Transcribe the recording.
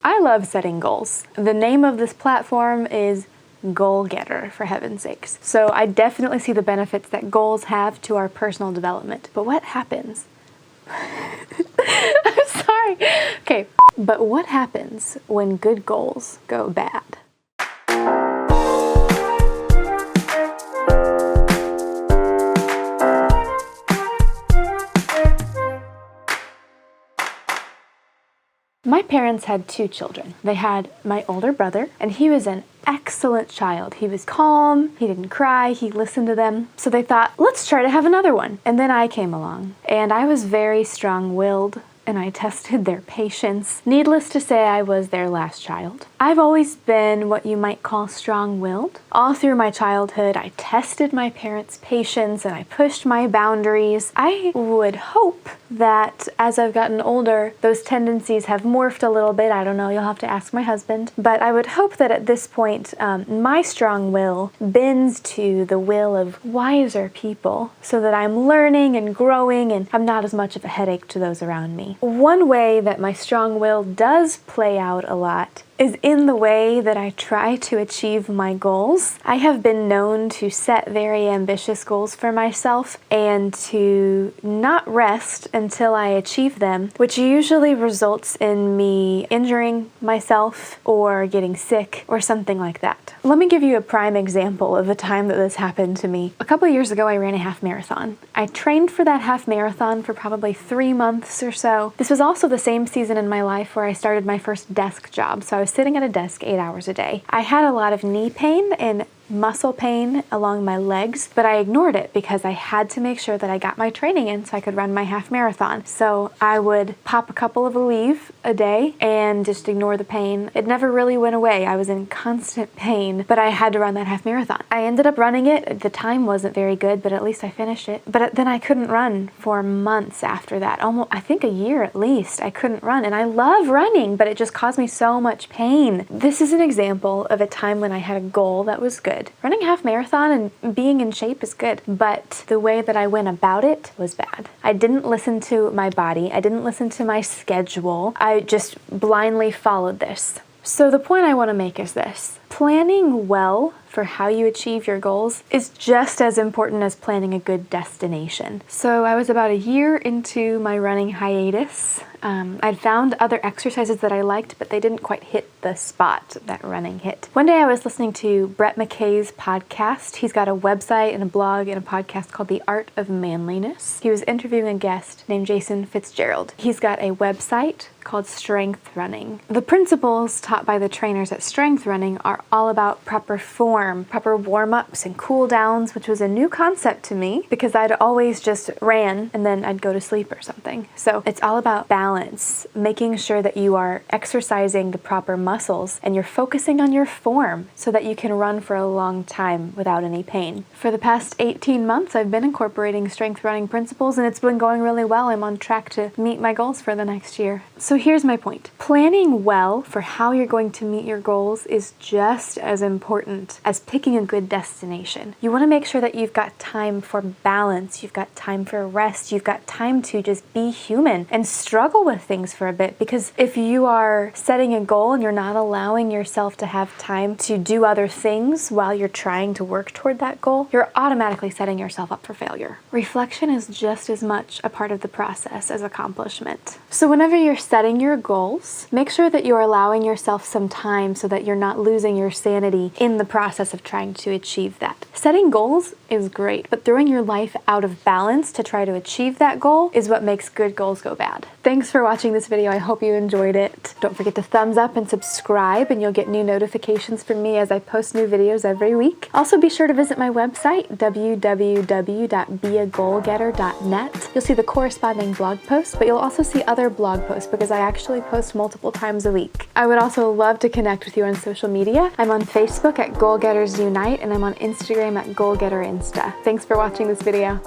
I love setting goals. The name of this platform is GoalGetter, for heaven's sakes. So I definitely see the benefits that goals have to our personal development. But what happens? I'm sorry. Okay, but what happens when good goals go bad? My parents had two children. They had my older brother, and he was an excellent child. He was calm, he didn't cry, he listened to them. So they thought, let's try to have another one. And then I came along, and I was very strong-willed, and I tested their patience. Needless to say, I was their last child. I've always been what you might call strong-willed. All through my childhood, I tested my parents' patience and I pushed my boundaries. I would hope that as I've gotten older, those tendencies have morphed a little bit. I don't know, you'll have to ask my husband. But I would hope that at this point, my strong will bends to the will of wiser people so that I'm learning and growing and I'm not as much of a headache to those around me. One way that my strong will does play out a lot is in the way that I try to achieve my goals. I have been known to set very ambitious goals for myself and to not rest until I achieve them, which usually results in me injuring myself or getting sick or something like that. Let me give you a prime example of a time that this happened to me. A couple years ago, I ran a half marathon. I trained for that half marathon for probably 3 months or so. This was also the same season in my life where I started my first desk job, so I was sitting at a desk 8 hours a day. I had a lot of knee pain and muscle pain along my legs, but I ignored it because I had to make sure that I got my training in so I could run my half marathon. So I would pop a couple of Aleve a day and just ignore the pain. It never really went away. I was in constant pain, but I had to run that half marathon. I ended up running it. The time wasn't very good, but at least I finished it. But then I couldn't run for months after that. Almost, I think a year at least, I couldn't run. And I love running, but it just caused me so much pain. This is an example of a time when I had a goal that was good. Running a half marathon and being in shape is good, but the way that I went about it was bad. I didn't listen to my body. I didn't listen to my schedule. I just blindly followed this. So the point I want to make is this. Planning well for how you achieve your goals is just as important as planning a good destination. So I was about a year into my running hiatus. I'd found other exercises that I liked, but they didn't quite hit the spot that running hit. One day I was listening to Brett McKay's podcast. He's got a website and a blog and a podcast called The Art of Manliness. He was interviewing a guest named Jason Fitzgerald. He's got a website called Strength Running. The principles taught by the trainers at Strength Running are all about proper form, proper warm-ups and cool downs, which was a new concept to me because I'd always just ran and then I'd go to sleep or something. So it's all about balance, making sure that you are exercising the proper muscles and you're focusing on your form so that you can run for a long time without any pain. For the past 18 months, I've been incorporating strength running principles and it's been going really well. I'm on track to meet my goals for the next year. So here's my point. Planning well for how you're going to meet your goals is just as important as picking a good destination. You want to make sure that you've got time for balance, you've got time for rest, you've got time to just be human and struggle with things for a bit, because if you are setting a goal and you're not allowing yourself to have time to do other things while you're trying to work toward that goal, you're automatically setting yourself up for failure. Reflection is just as much a part of the process as accomplishment. So whenever you're setting your goals, make sure that you're allowing yourself some time so that you're not losing your sanity in the process of trying to achieve that. Setting goals is great, but throwing your life out of balance to try to achieve that goal is what makes good goals go bad. Thanks for watching this video. I hope you enjoyed it. Don't forget to thumbs up and subscribe, and you'll get new notifications from me as I post new videos every week. Also, be sure to visit my website, www.beagoalgetter.net. You'll see the corresponding blog post, but you'll also see other blog posts because I actually post multiple times a week. I would also love to connect with you on social media. I'm on Facebook at GoalGetters Unite, and I'm on Instagram at GoalGetterInsta. Thanks for watching this video.